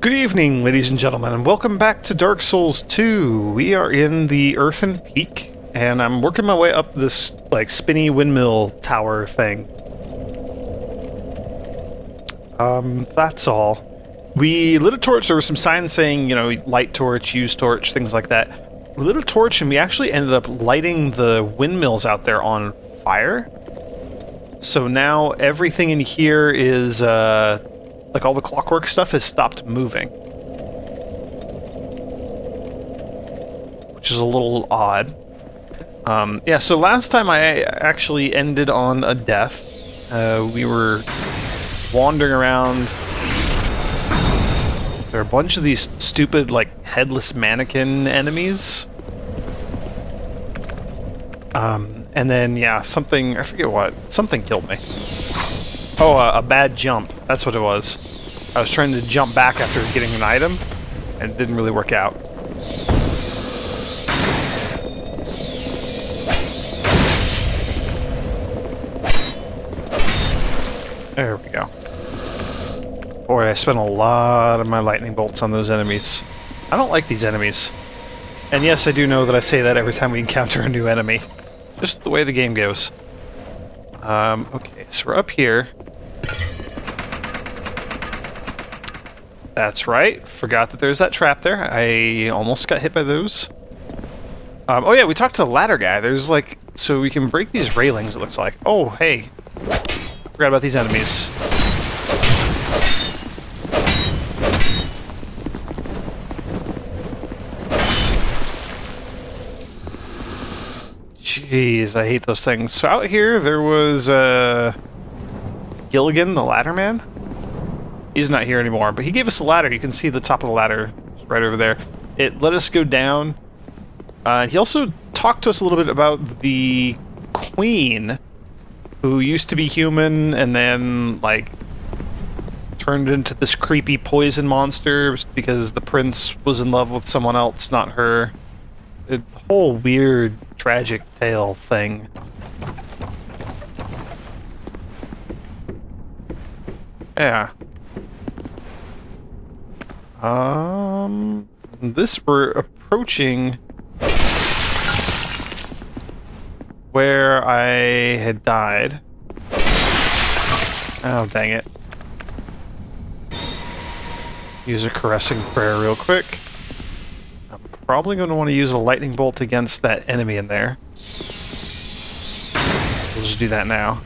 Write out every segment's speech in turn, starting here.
Good evening, ladies and gentlemen, and welcome back to Dark Souls 2. We are in the Earthen Peak, and I'm working my way up this, like, spinny windmill tower thing. That's all. We lit a torch. There were some signs saying, you know, light torch, use torch, things like that. We lit a torch, and we actually ended up lighting the windmills out there on fire. So now everything in here is, like, all the clockwork stuff has stopped moving. Which is a little odd. Yeah, so last time I actually ended on a death. We were wandering around. There are a bunch of these stupid, like, headless mannequin enemies. And then, yeah, something, I forget what, something killed me. Oh, a bad jump. That's what it was. I was trying to jump back after getting an item, and it didn't really work out. There we go. Boy, I spent a lot of my lightning bolts on those enemies. I don't like these enemies. And yes, I do know that I say that every time we encounter a new enemy. Just the way the game goes. Okay, so we're up here. That's right. Forgot that there's that trap there. I almost got hit by those. Oh yeah, we talked to the ladder guy. There's like... So we can break these railings, it looks like. Oh, hey. Forgot about these enemies. Jeez, I hate those things. So out here, there was, Gilligan, the ladder man. He's not here anymore, but he gave us a ladder. You can see the top of the ladder right over there. It let us go down. He also talked to us a little bit about the queen, who used to be human and then, like, turned into this creepy poison monster because the prince was in love with someone else, not her. The whole weird, tragic tale thing. Yeah. We're approaching where I had died. Oh, dang it. Use a caressing prayer real quick. I'm probably going to want to use a lightning bolt against that enemy in there. We'll just do that now.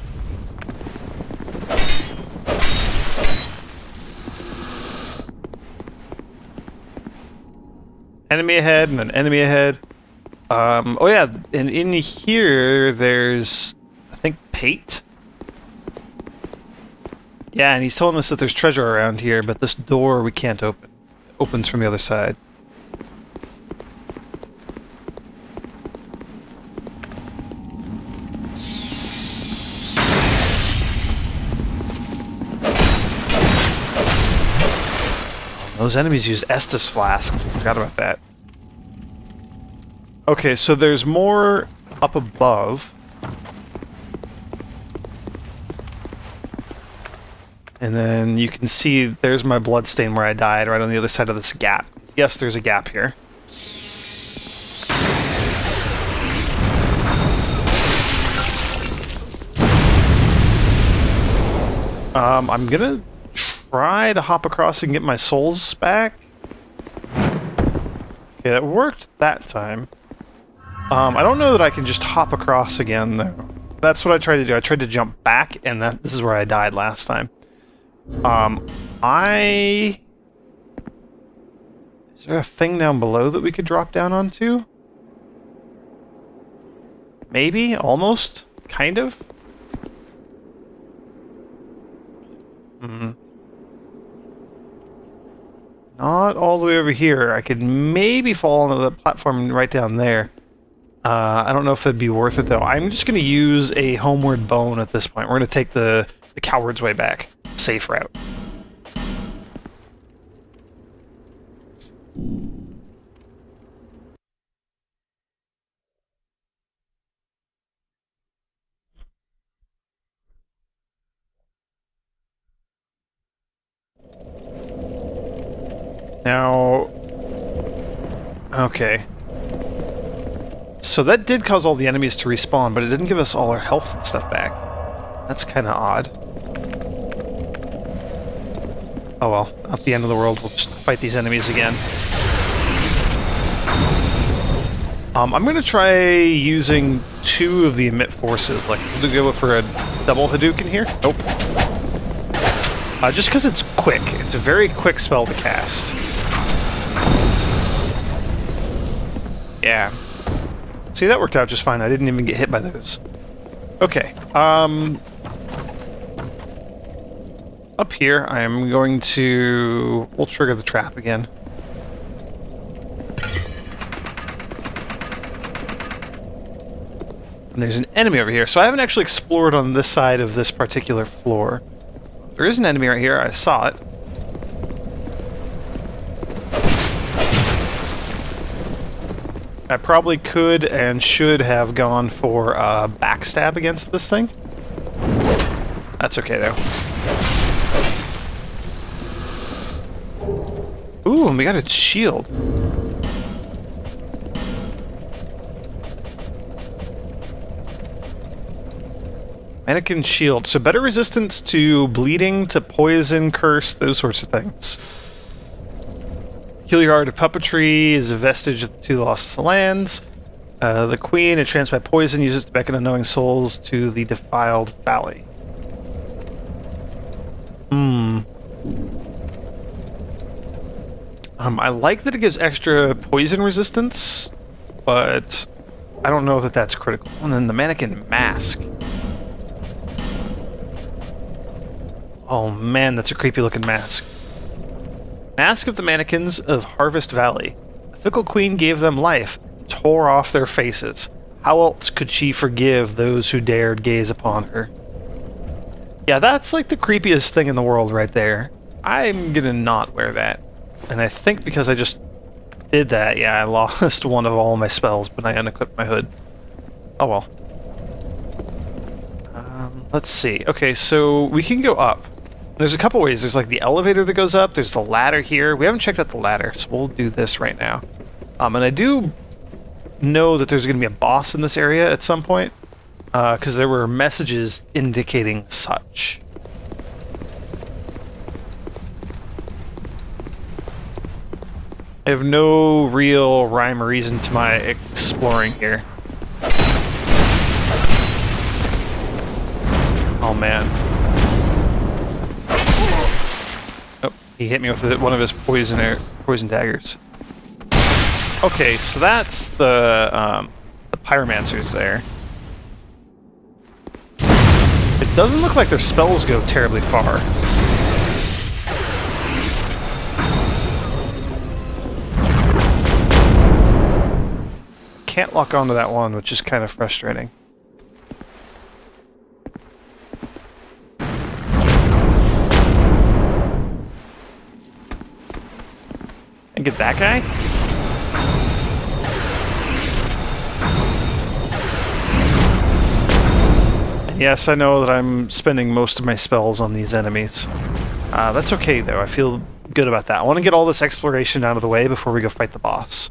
Enemy ahead, and then enemy ahead. Oh yeah, and in here, there's, I think, Pate? Yeah, and he's telling us that there's treasure around here, but this door we can't open. It opens from the other side. Those enemies use Estus flasks. Forgot about that. Okay, so there's more up above. And then you can see there's my bloodstain where I died, right on the other side of this gap. Yes, there's a gap here. I'm gonna try to hop across and get my souls back. Okay, that worked that time. I don't know that I can just hop across again, though. That's what I tried to do. I tried to jump back, and this is where I died last time. Is there a thing down below that we could drop down onto? Maybe? Almost? Kind of? Not all the way over here. I could maybe fall onto the platform right down there. I don't know if it'd be worth it, though. I'm just going to use a homeward bone at this point. We're going to take the coward's way back. Safe route. Now... Okay. So that did cause all the enemies to respawn, but it didn't give us all our health and stuff back. That's kind of odd. Oh well, at the end of the world, we'll just fight these enemies again. I'm going to try using 2 of the emit forces. Like, we'll go for a double Hadouken here. Nope. Just because it's quick. It's a very quick spell to cast. Yeah. See, that worked out just fine. I didn't even get hit by those. Okay. Up here, I am going to... We'll trigger the trap again. And there's an enemy over here. So I haven't actually explored on this side of this particular floor. There is an enemy right here. I saw it. I probably could and should have gone for a backstab against this thing. That's okay, though. Ooh, and we got its shield. Mannequin shield. So better resistance to bleeding, to poison, curse, those sorts of things. Peculiar art of puppetry is a vestige of the 2 lost lands. The queen, entranced by poison, uses to beckon unknowing souls to the defiled valley. I like that it gives extra poison resistance, but I don't know that that's critical. And then the mannequin mask. Oh man, that's a creepy looking mask. Mask of the mannequins of Harvest Valley. The fickle queen gave them life, tore off their faces. How else could she forgive those who dared gaze upon her? Yeah, that's like the creepiest thing in the world right there. I'm gonna not wear that. And I think because I just did that, yeah, I lost one of all my spells, but I unequipped my hood. Oh well. Let's see. Okay, so we can go up. There's a couple ways. There's like the elevator that goes up. There's the ladder here. We haven't checked out the ladder, so we'll do this right now. And I do know that there's going to be a boss in this area at some point, because there were messages indicating such. I have no real rhyme or reason to my exploring here. Oh man. Oh, he hit me with one of his poison daggers. Okay, so that's the pyromancers there. It doesn't look like their spells go terribly far. Can't lock onto that one, which is kind of frustrating. And get that guy? And yes, I know that I'm spending most of my spells on these enemies. That's okay, though. I feel good about that. I want to get all this exploration out of the way before we go fight the boss.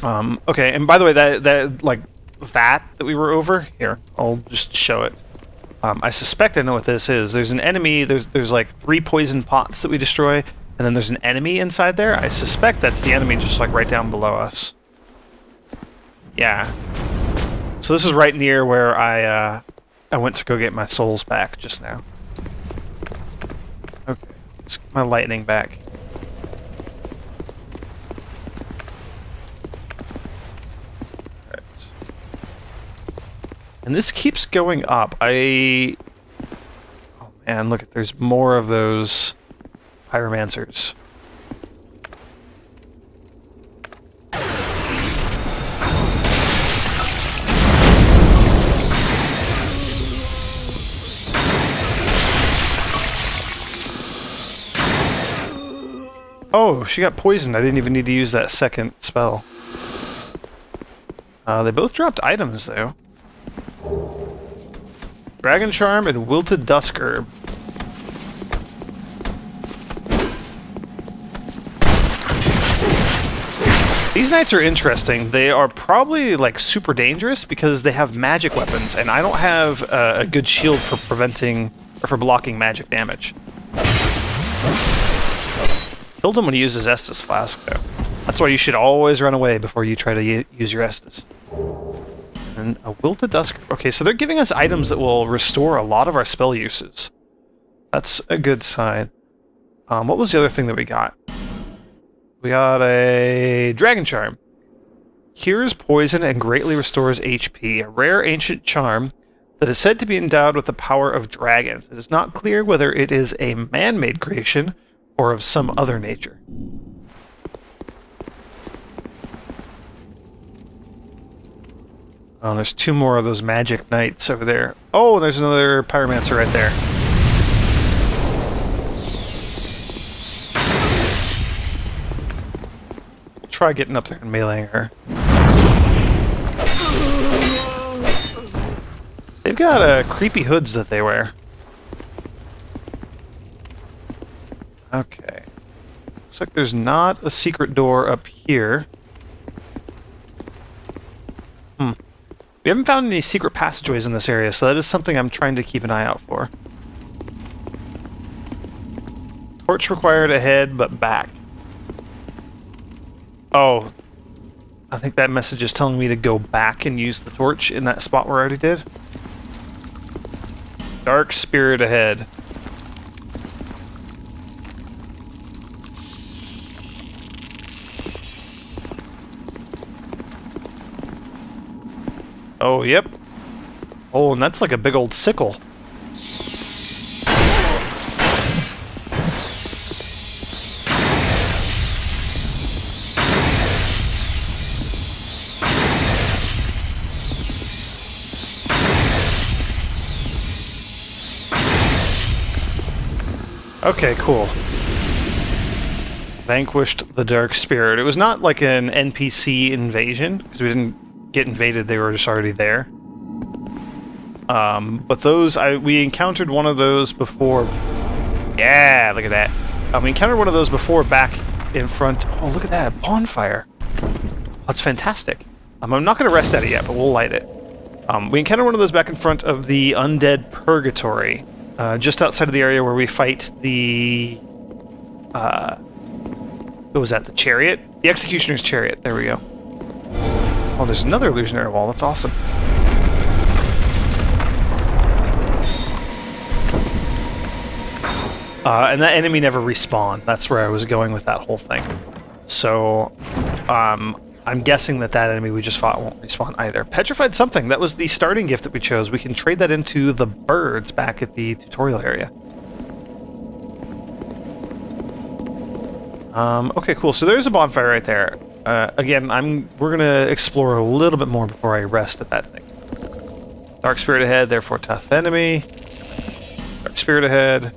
Okay, and by the way, that we were over, here, I'll just show it. I suspect I know what this is. There's an enemy, there's like 3 poison pots that we destroy, and then there's an enemy inside there. I suspect that's the enemy just like right down below us. Yeah. So this is right near where I went to go get my souls back just now. Okay, let's get my lightning back. And this keeps going up. Oh man, look, there's more of those pyromancers. Oh, she got poisoned. I didn't even need to use that second spell. They both dropped items, though. Dragon Charm and Wilted Dusk Herb. These knights are interesting. They are probably like super dangerous because they have magic weapons, and I don't have a good shield for preventing or for blocking magic damage. Killed him when he uses Estus Flask, though. That's why you should always run away before you try to use your Estus. And a Wilted Dusk. Okay, so they're giving us items that will restore a lot of our spell uses. That's a good sign. What was the other thing that we got? We got a Dragon Charm. Cures poison and greatly restores HP. A rare ancient charm that is said to be endowed with the power of dragons. It is not clear whether it is a man-made creation or of some other nature. Oh, there's two more of those magic knights over there. Oh, there's another pyromancer right there. Try getting up there and meleeing her. They've got creepy hoods that they wear. Okay. Looks like there's not a secret door up here. We haven't found any secret passageways in this area, so that is something I'm trying to keep an eye out for. Torch required ahead, but back. Oh, I think that message is telling me to go back and use the torch in that spot where I already did. Dark spirit ahead. Oh, yep. Oh, and that's like a big old sickle. Okay, cool. Vanquished the Dark Spirit. It was not like an NPC invasion, because we didn't get invaded, they were just already there. But those, we encountered one of those before. Yeah, look at that. We encountered one of those before back in front. Oh, look at that, bonfire. That's fantastic. I'm not going to rest at it yet, but we'll light it. We encountered one of those back in front of the Undead Purgatory. Just outside of the area where we fight the... what was that? The chariot? The Executioner's Chariot. There we go. Oh, there's another illusionary wall. That's awesome. And that enemy never respawned. That's where I was going with that whole thing. So, I'm guessing that enemy we just fought won't respawn either. Petrified something. That was the starting gift that we chose. We can trade that into the birds back at the tutorial area. Okay, cool. So there's a bonfire right there. Again, we're gonna explore a little bit more before I rest at that thing. Dark spirit ahead, therefore tough enemy. Dark spirit ahead.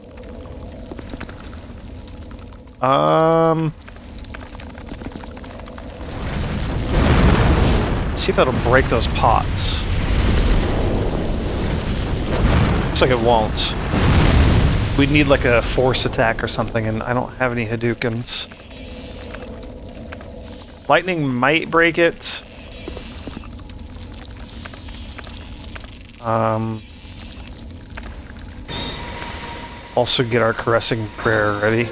See if that'll break those pots. Looks like it won't. We'd need like a force attack or something, and I don't have any Hadoukens. Lightning might break it. Also get our caressing prayer ready.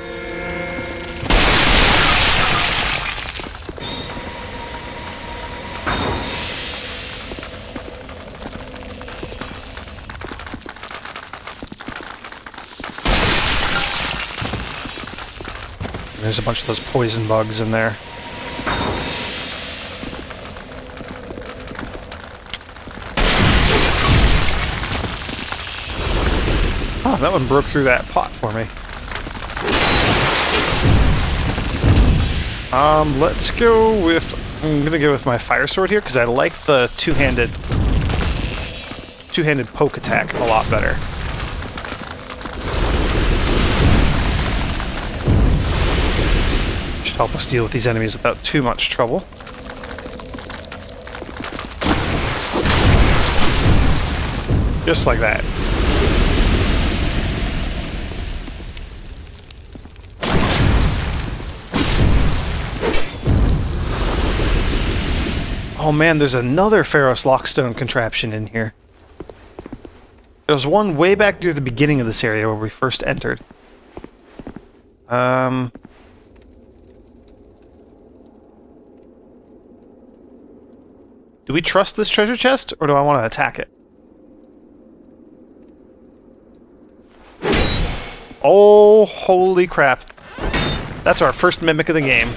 There's a bunch of those poison bugs in there. Oh, that one broke through that pot for me. Let's go with... I'm gonna go with my fire sword here, because I like the two-handed poke attack a lot better. Help us deal with these enemies without too much trouble. Just like that. Oh man, there's another Pharos Lockstone contraption in here. There was one way back near the beginning of this area where we first entered. Do we trust this treasure chest, or do I want to attack it? Oh, holy crap. That's our first mimic of the game.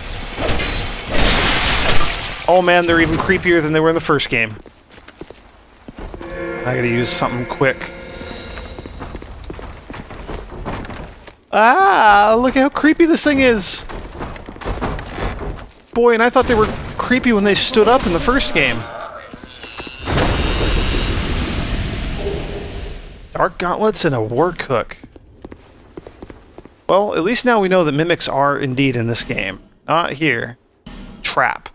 Oh man, they're even creepier than they were in the first game. I gotta use something quick. Ah, look how creepy this thing is! Boy, and I thought they were creepy when they stood up in the first game. Dark gauntlets and a work hook. Well, at least now we know that mimics are indeed in this game. Not here. Trap.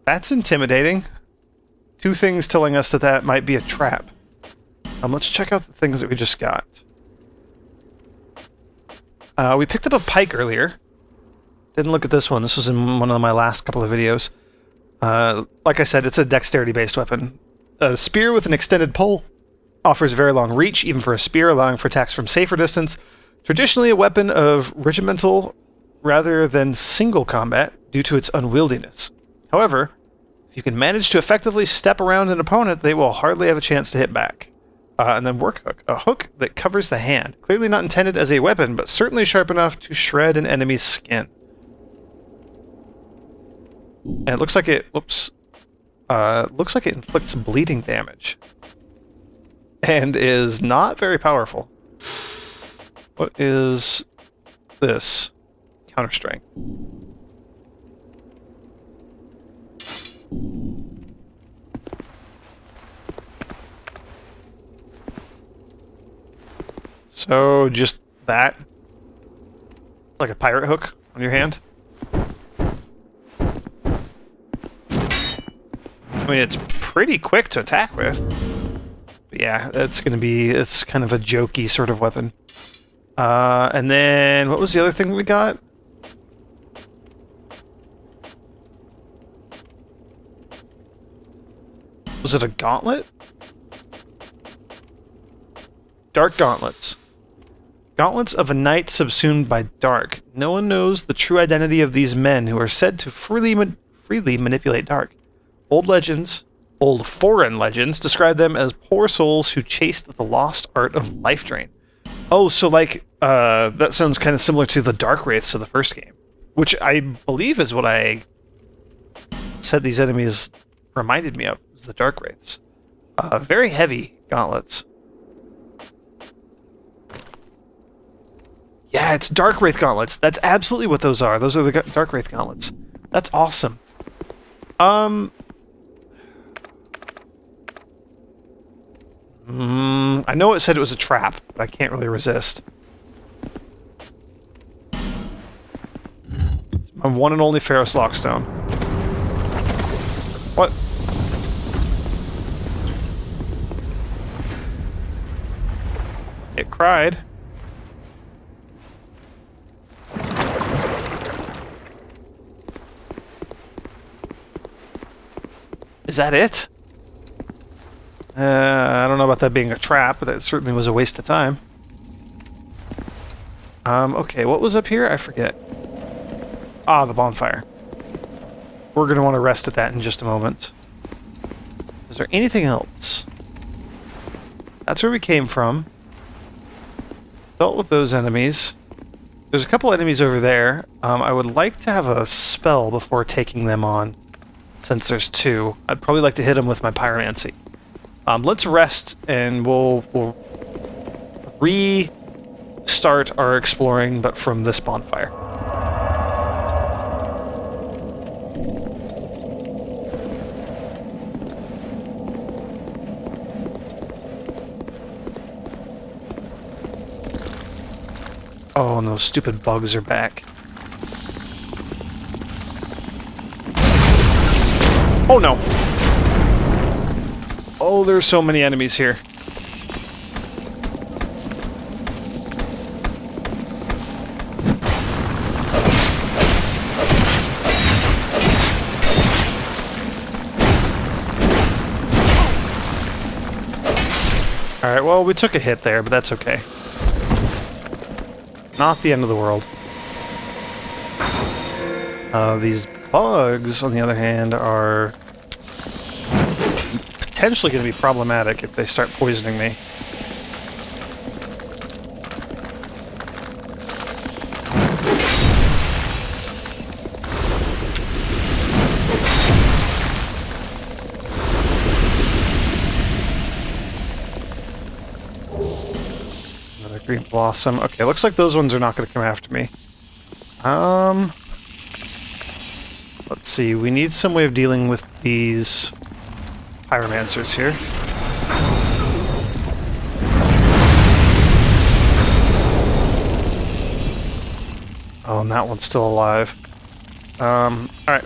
That's intimidating. Two things telling us that that might be a trap. Let's check out the things that we just got. We picked up a pike earlier. Didn't look at this one. This was in one of my last couple of videos. Like I said, it's a dexterity-based weapon. A spear with an extended pole offers very long reach, even for a spear, allowing for attacks from safer distance. Traditionally a weapon of regimental rather than single combat due to its unwieldiness. However, if you can manage to effectively step around an opponent, they will hardly have a chance to hit back. And then work hook. A hook that covers the hand. Clearly not intended as a weapon, but certainly sharp enough to shred an enemy's skin. And it looks like it... Whoops. Looks like it inflicts bleeding damage. And is not very powerful. What is this? Counter strength. So, just that? It's like a pirate hook on your hand? I mean, it's pretty quick to attack with. But yeah, it's gonna be... It's kind of a jokey sort of weapon. And then... What was the other thing we got? Was it a gauntlet? Dark gauntlets. Gauntlets of a night subsumed by dark. No one knows the true identity of these men who are said to freely manipulate dark. Old foreign legends, describe them as poor souls who chased the lost art of life drain. Oh, so like, that sounds kind of similar to the Dark Wraiths of the first game. Which I believe is what I said these enemies reminded me of, is the Dark Wraiths. Very heavy gauntlets. Yeah, it's Dark Wraith gauntlets. That's absolutely what those are. Those are the Dark Wraith gauntlets. That's awesome. I know it said it was a trap, but I can't really resist. It's my one and only Pharos Lockstone. What? It cried. Is that it? I don't know about that being a trap, but that certainly was a waste of time. Okay, what was up here? I forget. Ah, the bonfire. We're going to want to rest at that in just a moment. Is there anything else? That's where we came from. Dealt with those enemies. There's a couple enemies over there. I would like to have a spell before taking them on. Since there's two, I'd probably like to hit them with my pyromancy. Let's rest, and we'll restart our exploring, but from this bonfire. Oh, and those stupid bugs are back. Oh no! Oh, there's so many enemies here. Alright, well, we took a hit there, but that's okay. Not the end of the world. These bugs, on the other hand, are potentially going to be problematic if they start poisoning me. Another green blossom. Okay, looks like those ones are not going to come after me. Let's see, we need some way of dealing with these pyromancers here. Oh, and that one's still alive. Alright,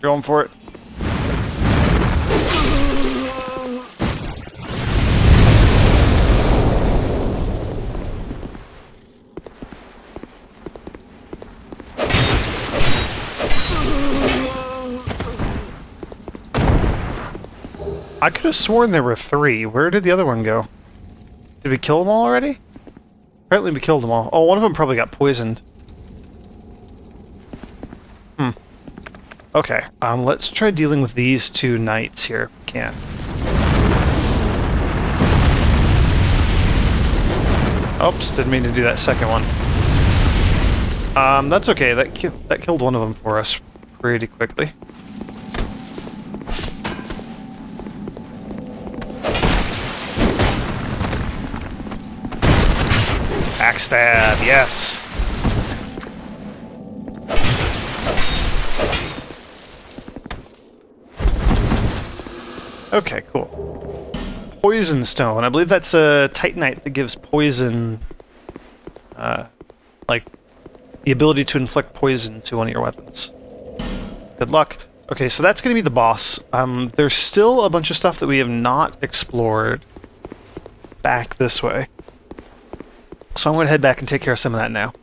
going for it. I could have sworn there were 3. Where did the other one go? Did we kill them all already? Apparently we killed them all. Oh, one of them probably got poisoned. Okay, let's try dealing with these 2 knights here if we can. Oops, didn't mean to do that second one. That's okay. That killed one of them for us pretty quickly. Backstab, yes. Okay, cool. Poison stone. I believe that's a titanite that gives poison, like the ability to inflict poison to one of your weapons. Good luck. Okay, so that's going to be the boss. There's still a bunch of stuff that we have not explored back this way. So I'm going to head back and take care of some of that now.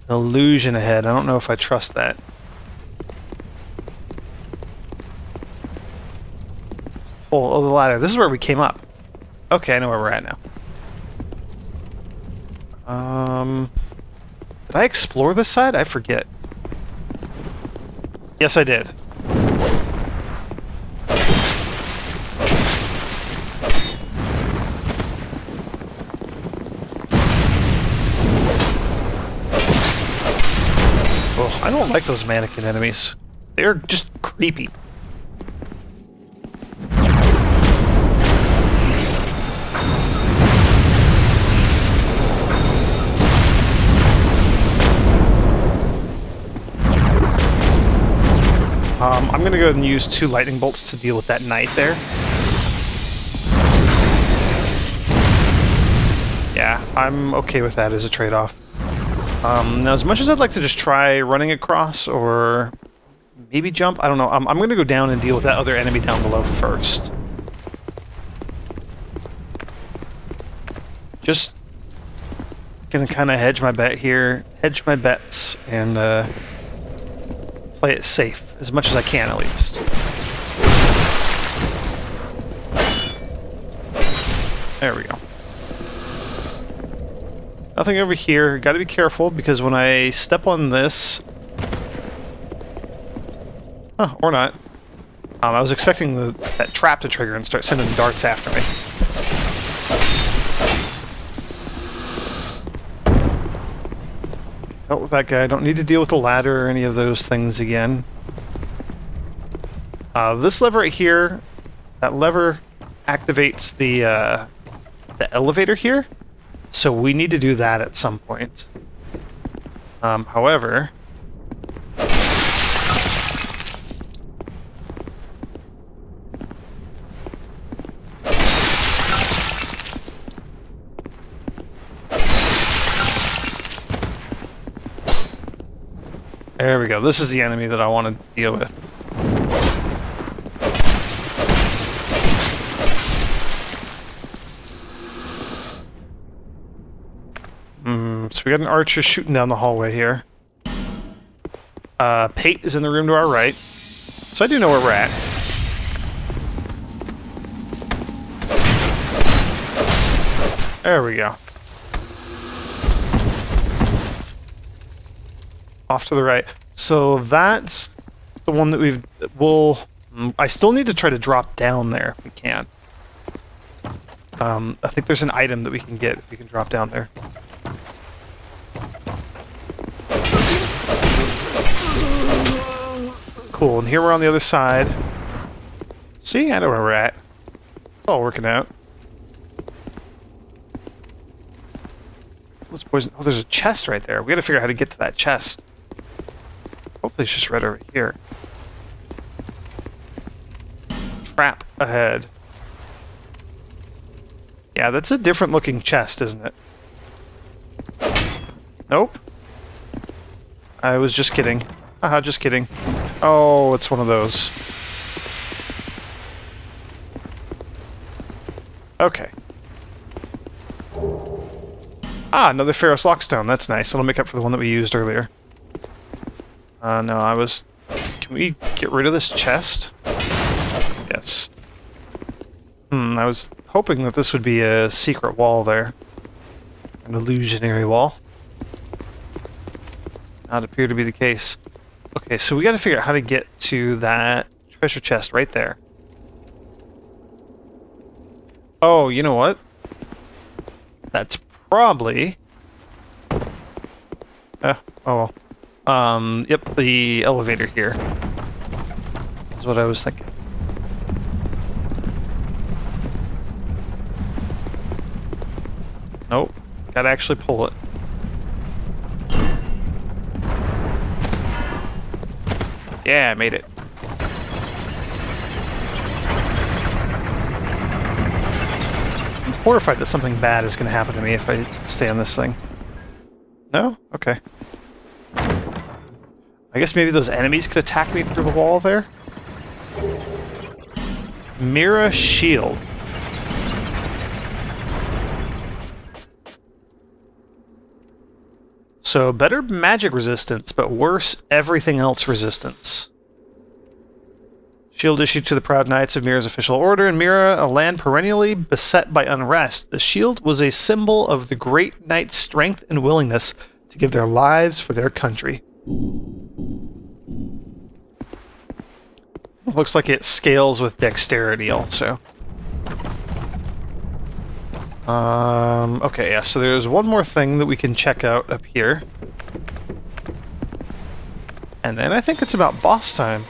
Illusion ahead. I don't know if I trust that. Oh, the ladder. This is where we came up. Okay, I know where we're at now. Did I explore this side? I forget. Yes, I did. Oh, I don't like those mannequin enemies. They're just creepy. I'm going to go ahead and use 2 lightning bolts to deal with that knight there. Yeah, I'm okay with that as a trade-off. Now, as much as I'd like to just try running across or maybe jump, I don't know. I'm going to go down and deal with that other enemy down below first. Just going to kind of hedge my bet here, hedge my bets, and play it safe as much as I can, at least. There we go. Nothing over here. Got to be careful because when I step on this, or not. I was expecting that trap to trigger and start sending darts after me. Dealt with that guy. Don't need to deal with the ladder or any of those things again. This lever right here, that lever activates the elevator here. So we need to do that at some point. However... There we go. This is the enemy that I wanted to deal with. So we got an archer shooting down the hallway here. Pate is in the room to our right. So I do know where we're at. There we go. Off to the right. So that's the one that I still need to try to drop down there if we can. I think there's an item that we can get if we can drop down there. Cool, and here we're on the other side. See, I know where we're at. It's all working out. Let's poison. Oh, there's a chest right there. We gotta figure out how to get to that chest. Hopefully it's just right over here. Trap ahead. Yeah, that's a different looking chest, isn't it? Nope. I was just kidding. Haha, just kidding. Oh, it's one of those. Okay. Ah, another Ferrous Lockstone. That's nice. That'll make up for the one that we used earlier. No, I was... Can we get rid of this chest? Yes. I was hoping that this would be a secret wall there. An illusionary wall. Not appear to be the case. Okay, so we gotta figure out how to get to that treasure chest right there. Oh, you know what? That's probably... oh well. Yep, the elevator here. Is what I was thinking. Nope. Gotta actually pull it. Yeah, I made it. I'm horrified that something bad is gonna happen to me if I stay on this thing. No? Okay. I guess maybe those enemies could attack me through the wall there? Mira Shield. So, better magic resistance, but worse everything else resistance. Shield issued to the proud knights of Mira's official order. In Mira, a land perennially beset by unrest, the shield was a symbol of the great knights' strength and willingness to give their lives for their country. Looks like it scales with dexterity also. Okay, yeah, so there's one more thing that we can check out up here. And then I think it's about boss time.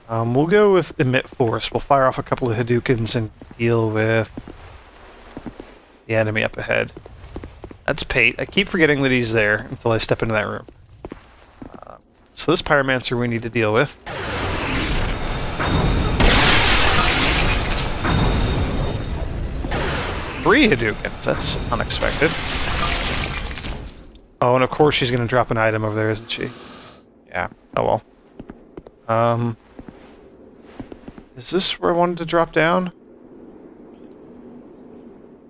We'll go with Emit Force. We'll fire off a couple of Hadoukens and deal with the enemy up ahead. That's Pate. I keep forgetting that he's there until I step into that room. So this Pyromancer we need to deal with. Three Hadoukens. That's unexpected. Oh, and of course she's going to drop an item over there, isn't she? Yeah. Oh well. Is this where I wanted to drop down?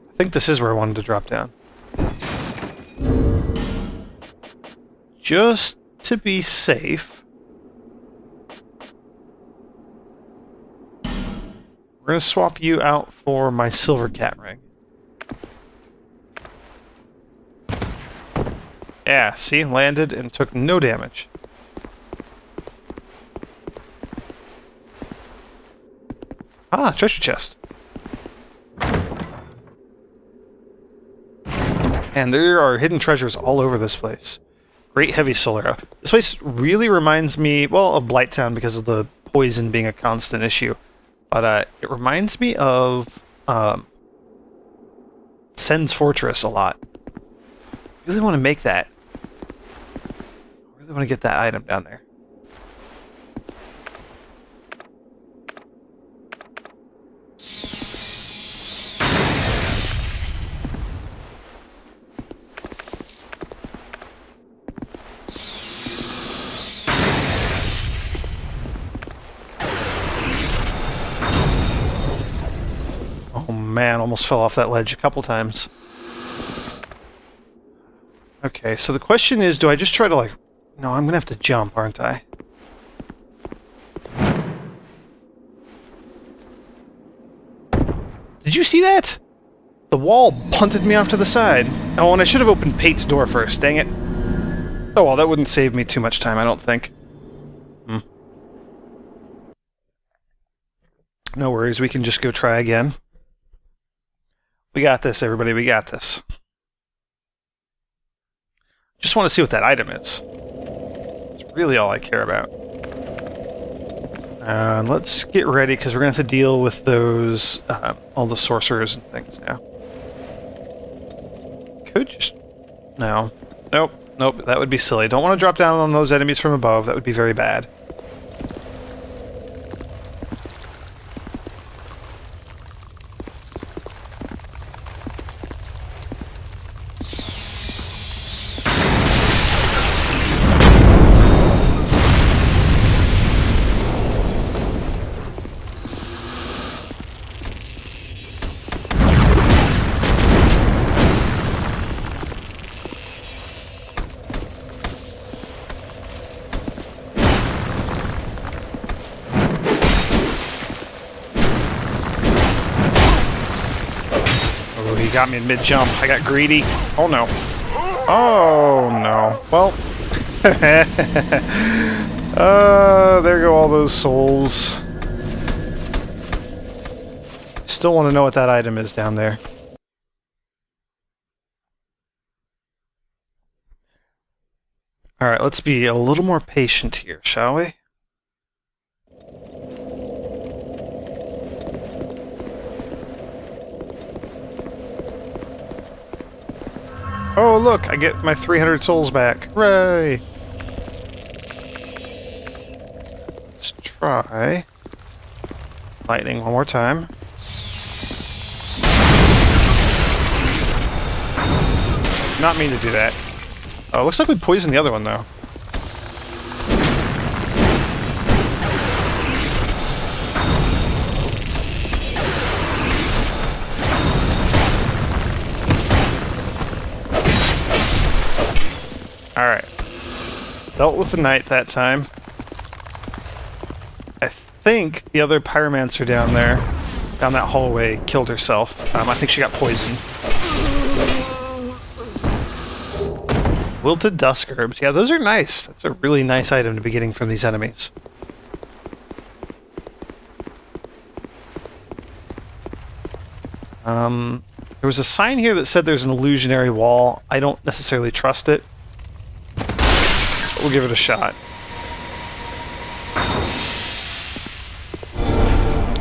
I think this is where I wanted to drop down. Just to be safe, we're going to swap you out for my silver cat ring. Yeah, see? Landed and took no damage. Ah, treasure chest. And there are hidden treasures all over this place. Great heavy soul arrow. This place really reminds me, well, of Blighttown because of the poison being a constant issue. But it reminds me of Sen's Fortress a lot. I really want to make that. I really want to get that item down there. Oh man, almost fell off that ledge a couple times. Okay, so the question is, do I just try to, like... No, I'm gonna have to jump, aren't I? Did you see that? The wall punted me off to the side. Oh, and I should have opened Pate's door first, dang it. Oh well, that wouldn't save me too much time, I don't think. No worries, we can just go try again. We got this, everybody, we got this. Just want to see what that item is. It's really all I care about. Let's get ready, because we're going to have to deal with those, all the sorcerers and things now. Could just... No. Nope. Nope, that would be silly. Don't want to drop down on those enemies from above. That would be very bad. He got me in mid-jump. I got greedy. Oh no. Oh no. Well. There go all those souls. Still want to know what that item is down there. Alright, let's be a little more patient here, shall we? Oh, look, I get my 300 souls back. Hooray! Let's try lightning one more time. Not mean to do that. Oh, looks like we poisoned the other one, though. Alright. Dealt with the knight that time. I think the other pyromancer down there, down that hallway, killed herself. I think she got poisoned. Wilted dusk herbs. Yeah, those are nice. That's a really nice item to be getting from these enemies. There was a sign here that said there's an illusionary wall. I don't necessarily trust it. We'll give it a shot.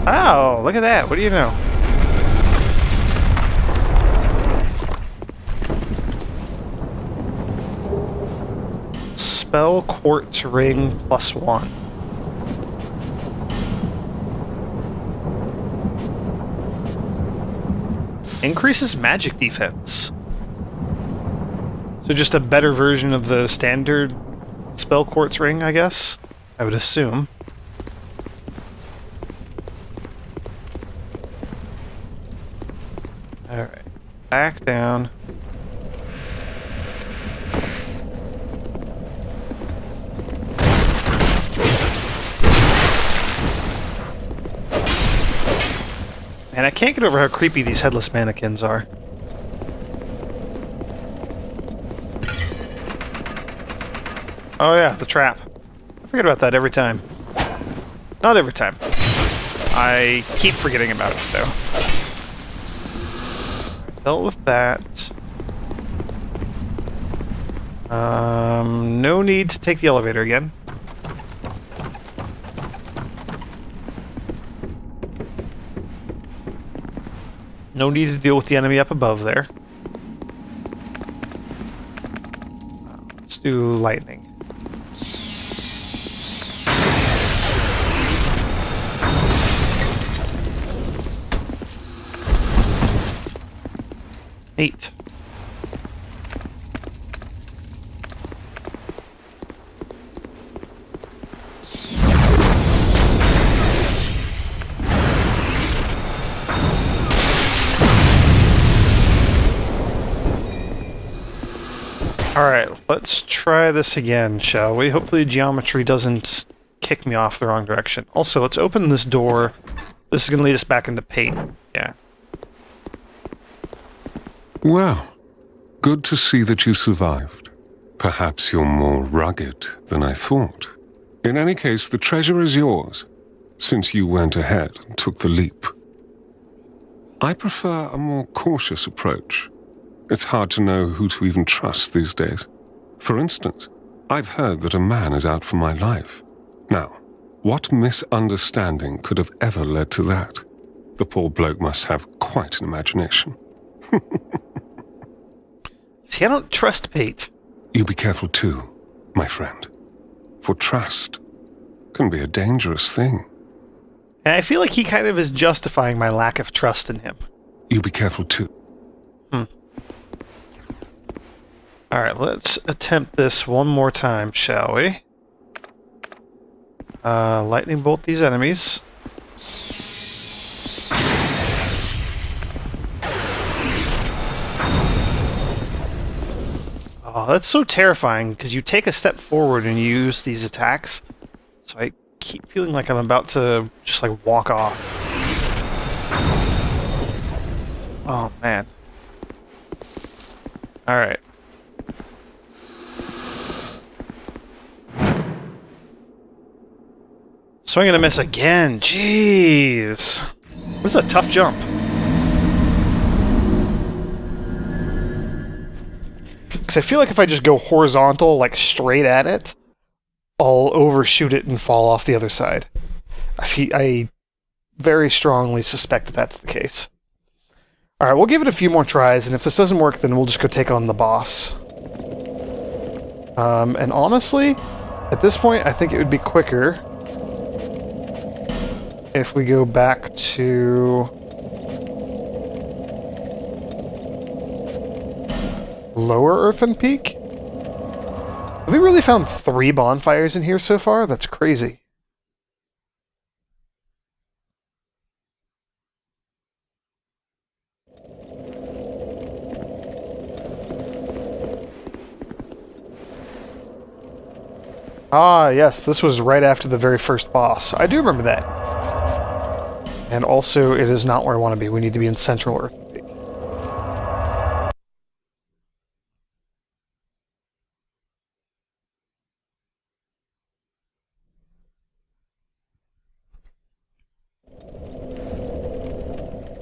Oh, look at that. What do you know? Spell quartz ring +1. Increases magic defense. So just a better version of the standard spell quartz ring, I guess? I would assume. Alright. Back down. And I can't get over how creepy these headless mannequins are. Oh yeah, the trap. I forget about that every time. Not every time. I keep forgetting about it, though. Dealt with that. No need to take the elevator again. No need to deal with the enemy up above there. Let's do lightning. Eight. Alright, let's try this again, shall we? Hopefully geometry doesn't kick me off the wrong direction. Also, let's open this door. This is going to lead us back into Pate. Yeah. Well, good to see that you survived. Perhaps you're more rugged than I thought. In any case, the treasure is yours, since you went ahead and took the leap. I prefer a more cautious approach. It's hard to know who to even trust these days. For instance, I've heard that a man is out for my life. Now, what misunderstanding could have ever led to that? The poor bloke must have quite an imagination. See, I don't trust Pate. You be careful too, my friend. For trust can be a dangerous thing. And I feel like he kind of is justifying my lack of trust in him. You be careful too. Alright, let's attempt this one more time, shall we? Lightning bolt these enemies. Oh, that's so terrifying, because you take a step forward and you use these attacks. So I keep feeling like I'm about to just, like, walk off. Oh, man. Alright. Swing and a miss again. Jeez. This is a tough jump. Because I feel like if I just go horizontal, like straight at it, I'll overshoot it and fall off the other side. I very strongly suspect that that's the case. Alright, we'll give it a few more tries, and if this doesn't work, then we'll just go take on the boss. And honestly, at this point, I think it would be quicker if we go back to Lower Earthen Peak. Have we really found 3 bonfires in here so far? That's crazy. Ah, yes, this was right after the very first boss. I do remember that. And also, it is not where I want to be. We need to be in Central Earth.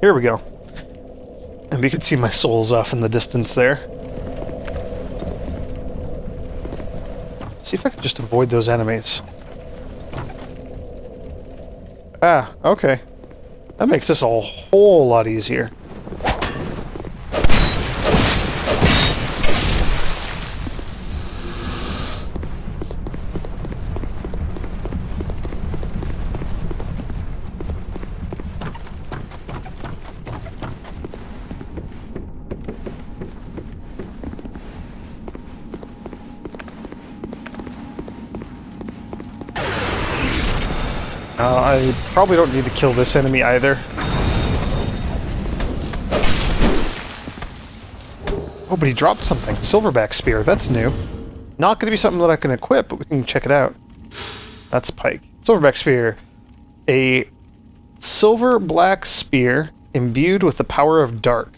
Here we go. And we can see my souls off in the distance there. Let's see if I can just avoid those enemies. Ah, okay. That makes this a whole lot easier. I probably don't need to kill this enemy either. Oh, but he dropped something. Silverback spear. That's new. Not going to be something that I can equip, but we can check it out. That's Pike. Silverback spear. A silver-black spear imbued with the power of dark.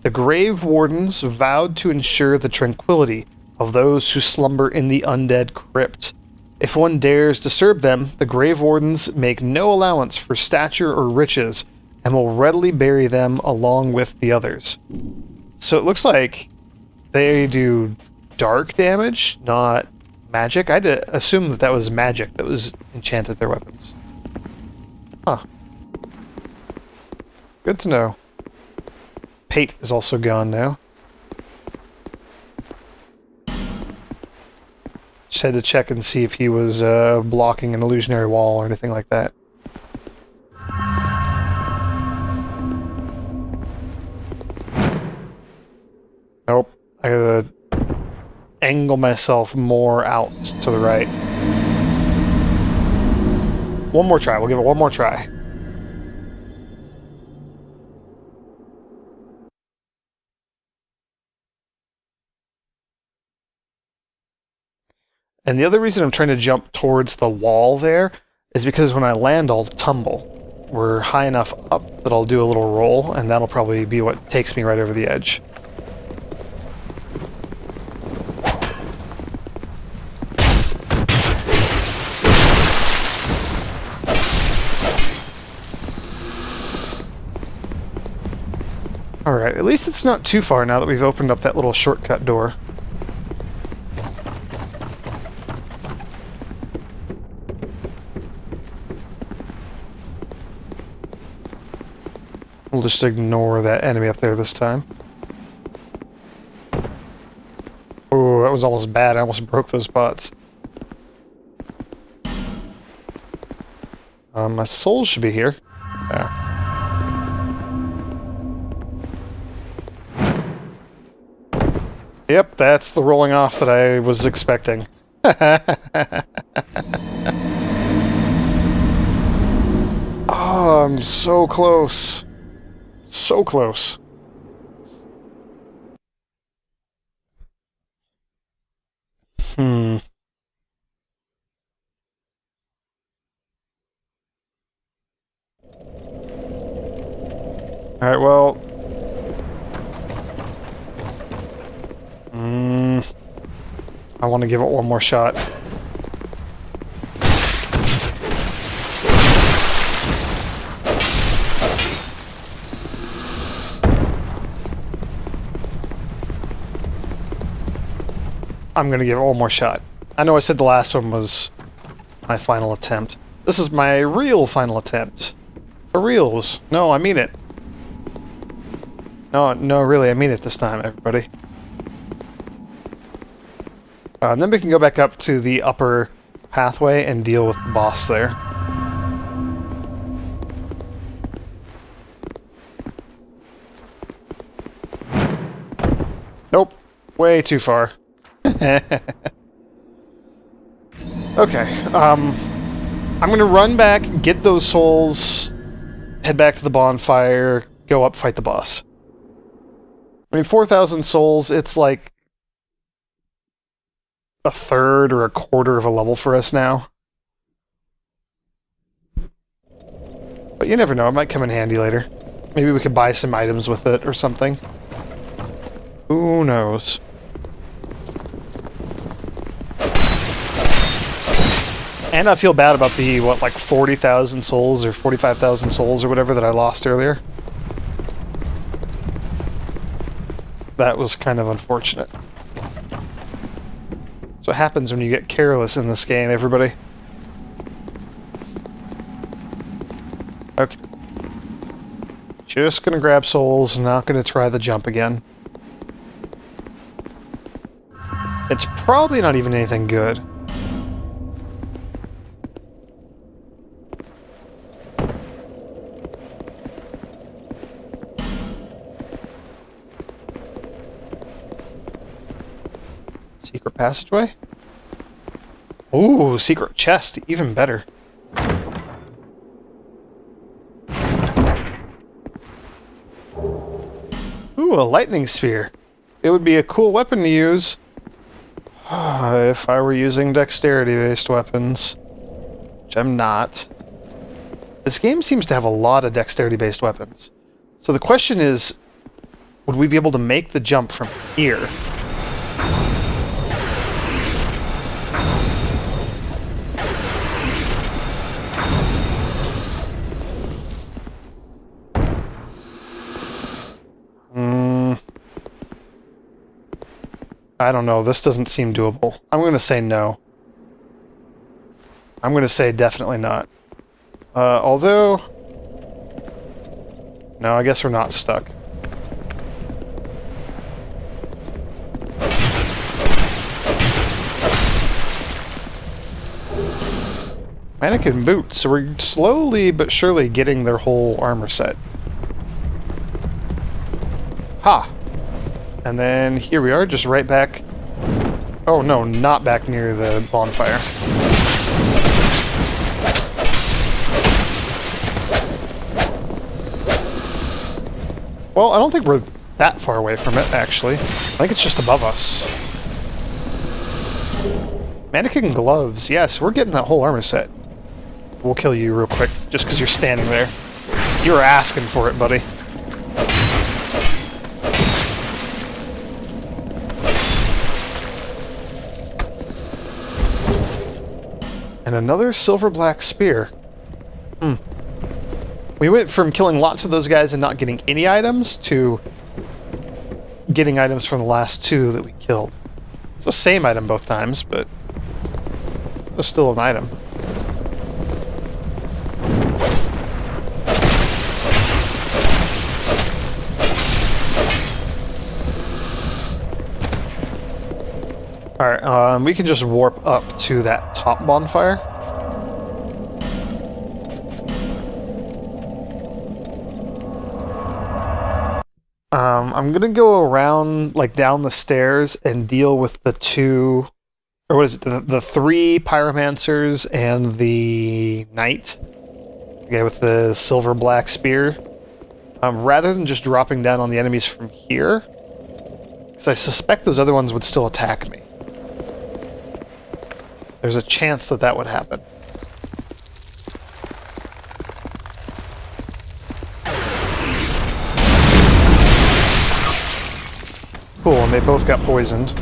The grave wardens vowed to ensure the tranquility of those who slumber in the undead crypt. If one dares disturb them, the grave wardens make no allowance for stature or riches, and will readily bury them along with the others. So it looks like they do dark damage, not magic. I'd assume that that was magic that was enchanted their weapons. Huh. Good to know. Pate is also gone now. Just had to check and see if he was blocking an illusionary wall or anything like that. Nope. I gotta angle myself more out to the right. One more try. We'll give it one more try. And the other reason I'm trying to jump towards the wall there is because when I land, I'll tumble. We're high enough up that I'll do a little roll, and that'll probably be what takes me right over the edge. Alright, at least it's not too far now that we've opened up that little shortcut door. We'll just ignore that enemy up there this time. Oh, that was almost bad. I almost broke those pots. My soul should be here. There. Yep, that's the rolling off that I was expecting. Oh, I'm so close. So close. Alright, well... I want to give it one more shot. I'm gonna give it one more shot. I know I said the last one was my final attempt. This is my real final attempt. For reals. No, I mean it. No, really, I mean it this time, everybody. And then we can go back up to the upper pathway and deal with the boss there. Nope. Way too far. Okay. I'm gonna run back, get those souls, head back to the bonfire, go up, fight the boss. I mean, 4,000 souls, it's like a third or a quarter of a level for us now. But you never know, it might come in handy later. Maybe we could buy some items with it or something. Who knows? And I feel bad about the, what, like 40,000 souls or 45,000 souls or whatever that I lost earlier. That was kind of unfortunate. That's what happens when you get careless in this game, everybody. Okay. Just gonna grab souls, not gonna try the jump again. It's probably not even anything good. Secret passageway? Ooh, secret chest, even better. Ooh, a lightning spear. It would be a cool weapon to use if I were using dexterity-based weapons, which I'm not. This game seems to have a lot of dexterity-based weapons. So the question is, would we be able to make the jump from here? I don't know, this doesn't seem doable. I'm gonna say no. I'm gonna say definitely not. Although... No, I guess we're not stuck. Mannequin boots, so we're slowly but surely getting their whole armor set. Ha! And then here we are, just right back... Oh no, not back near the bonfire. Well, I don't think we're that far away from it, actually. I think it's just above us. Mannequin gloves. Yes, we're getting that whole armor set. We'll kill you real quick, just because you're standing there. You were asking for it, buddy. And another silver black spear. We went from killing lots of those guys and not getting any items to getting items from the last two that we killed. It's the same item both times, but it's still an item. Alright, we can just warp up to that top bonfire. I'm gonna go around, like, down the stairs and deal with the two, or what is it, the three pyromancers and the knight. The guy with the silver black spear. Rather than just dropping down on the enemies from here, because I suspect those other ones would still attack me. There's a chance that that would happen. Cool, and they both got poisoned.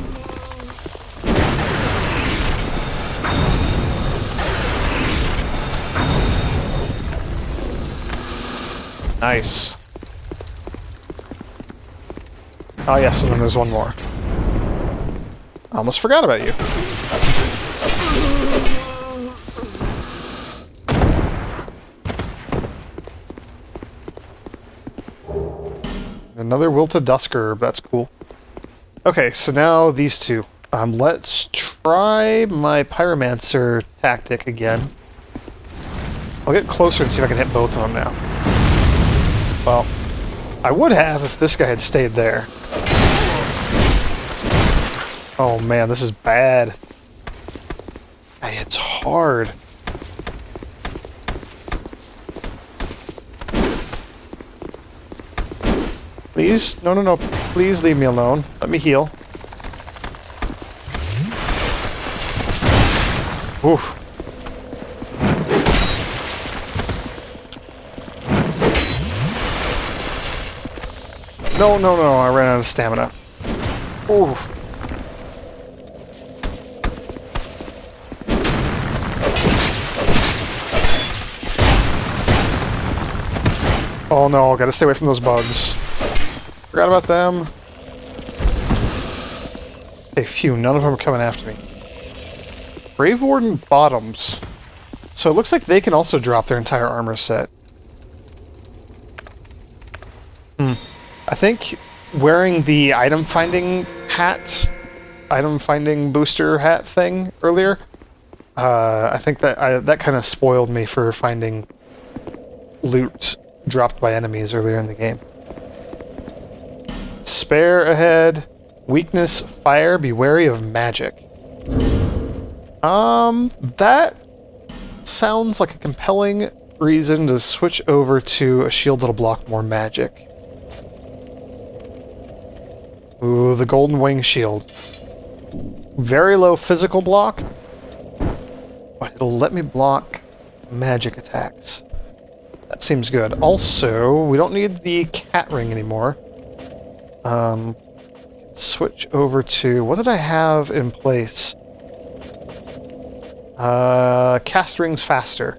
Nice. Oh yes, and then there's one more. I almost forgot about you. Another wilted dusk herb, that's cool. Okay, so now these two. Let's try my pyromancer tactic again. I'll get closer and see if I can hit both of them now. Well, I would have if this guy had stayed there. Oh man, this is bad. It's hard. Please? No, no, no. Please leave me alone. Let me heal. Oof. No, no, no. I ran out of stamina. Oof. Oh no, gotta stay away from those bugs. Forgot about them. Hey, phew, none of them are coming after me. Brave Warden bottoms. So it looks like they can also drop their entire armor set. I think wearing the item finding hat, item finding booster hat thing earlier, I think that that kind of spoiled me for finding loot dropped by enemies earlier in the game. Spare ahead. Weakness, fire, be wary of magic. That sounds like a compelling reason to switch over to a shield that'll block more magic. Ooh, the golden wing shield. Very low physical block, but it'll let me block magic attacks. That seems good. Also, we don't need the cat ring anymore. Switch over to... what did I have in place? Cast rings faster.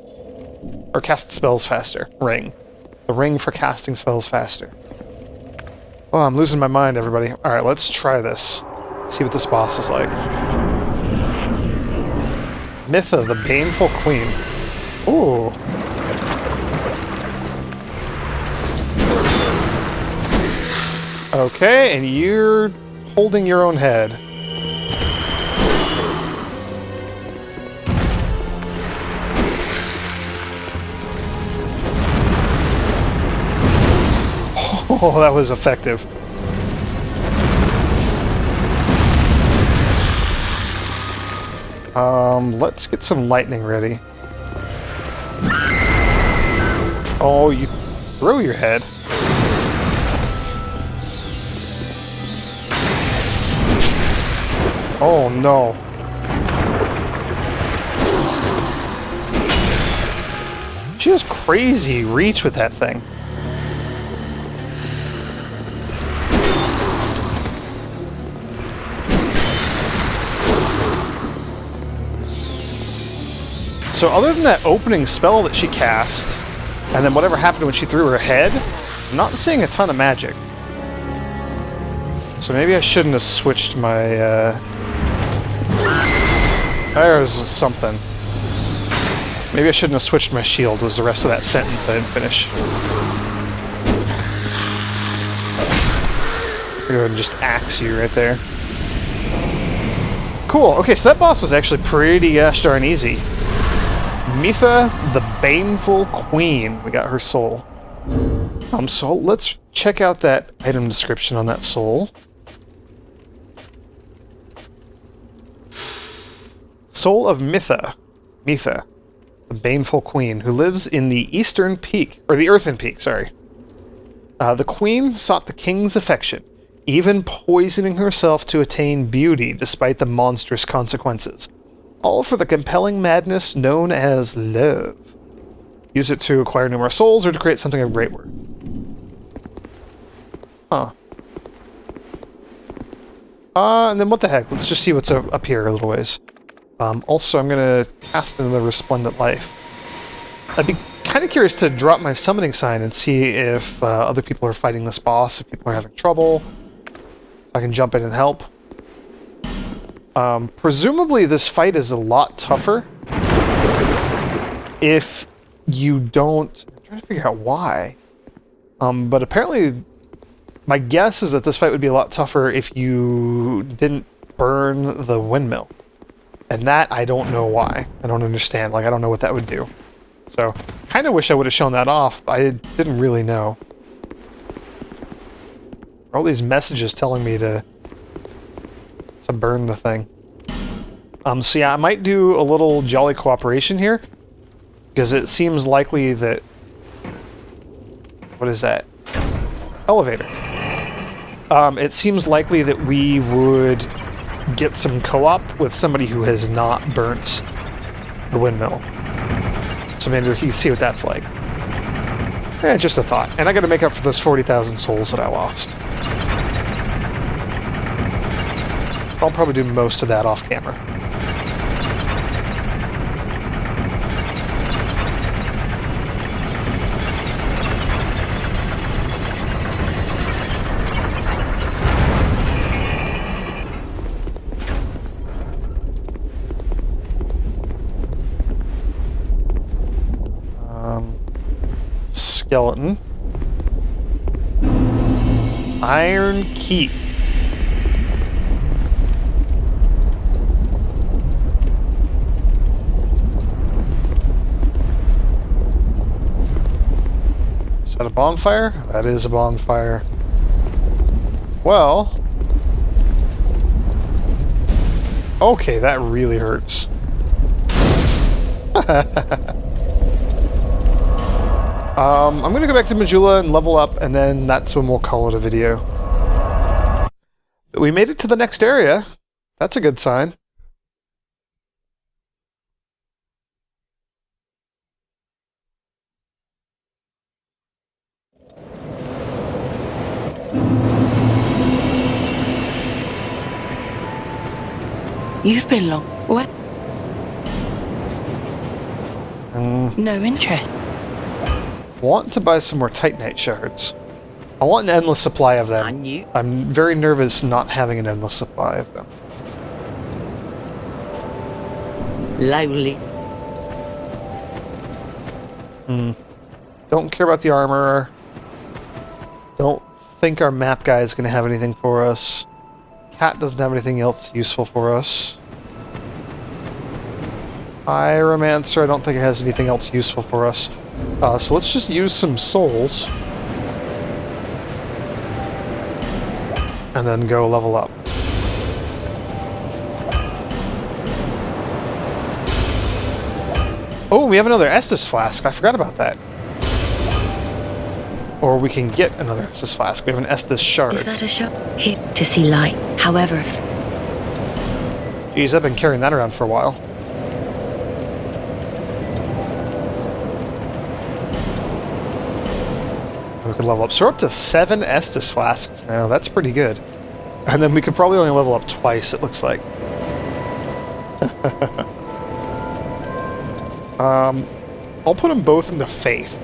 Or cast spells faster. Ring. The ring for casting spells faster. Oh, I'm losing my mind, everybody. Alright, let's try this. Let's see what this boss is like. Mytha, the Baneful Queen. Ooh. Okay, and you're holding your own head. Oh, that was effective. Let's get some lightning ready. Oh, you throw your head. Oh no. She has crazy reach with that thing. So other than that opening spell that she cast, and then whatever happened when she threw her head, I'm not seeing a ton of magic. So maybe I shouldn't have switched my, There's something. Maybe I shouldn't have switched my shield, was the rest of that sentence I didn't finish. I'll go ahead and just axe you right there. Cool, okay, so that boss was actually pretty gosh darn easy. Mitha, the Baneful Queen. We got her soul. So let's check out that item description on that soul. Soul of Mitha. Mitha, the Baneful Queen, who lives in the Eastern Peak, or the Earthen Peak, sorry. The Queen sought the king's affection, even poisoning herself to attain beauty despite the monstrous consequences. All for the compelling madness known as love. Use it to acquire numerous souls or to create something of great worth. Huh. And then what the heck? Let's just see what's up here a little ways. Also, I'm gonna cast another Resplendent Life. I'd be kind of curious to drop my summoning sign and see if other people are fighting this boss, if people are having trouble, if I can jump in and help. Presumably this fight is a lot tougher if you don't... I'm trying to figure out why. But apparently my guess is that this fight would be a lot tougher if you didn't burn the windmill. And that, I don't know why. I don't understand. Like, I don't know what that would do. So, kind of wish I would have shown that off, but I didn't really know. All these messages telling me to burn the thing. So yeah, I might do a little jolly cooperation here, because it seems likely that... What is that? Elevator. It seems likely that we would get some co-op with somebody who has not burnt the windmill. So maybe we can see what that's like. Eh, just a thought. And I gotta make up for those 40,000 souls that I lost. I'll probably do most of that off camera. Skeleton. Iron Keep. Is that a bonfire? That is a bonfire. Well... Okay, that really hurts. I'm gonna go back to Majula and level up, and then that's when we'll call it a video. We made it to the next area. That's a good sign. You've been long. What? No interest. Want to buy some more Titanite shards. I want an endless supply of them. I'm very nervous not having an endless supply of them. Lowly. Don't care about the armor. Don't think our map guy is going to have anything for us. Cat doesn't have anything else useful for us. Pyromancer, I don't think it has anything else useful for us. So let's just use some souls. And then go level up. Oh, we have another Estus flask. I forgot about that. Or we can get another Estus flask. We have an Estus shard. Is that a shot? Here to see light. However... Geez, I've been carrying that around for a while. we can level up. So we're up to 7 Estus flasks now. That's pretty good. And then we could probably only level up twice, it looks like. I'll put them both into Faith.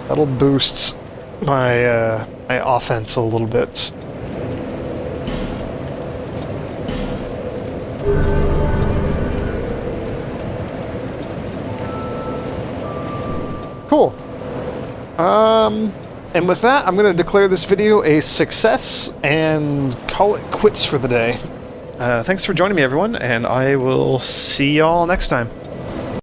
That'll boost my my offense a little bit. Cool. And with that, I'm going to declare this video a success and call it quits for the day. Thanks for joining me, everyone, and I will see y'all next time.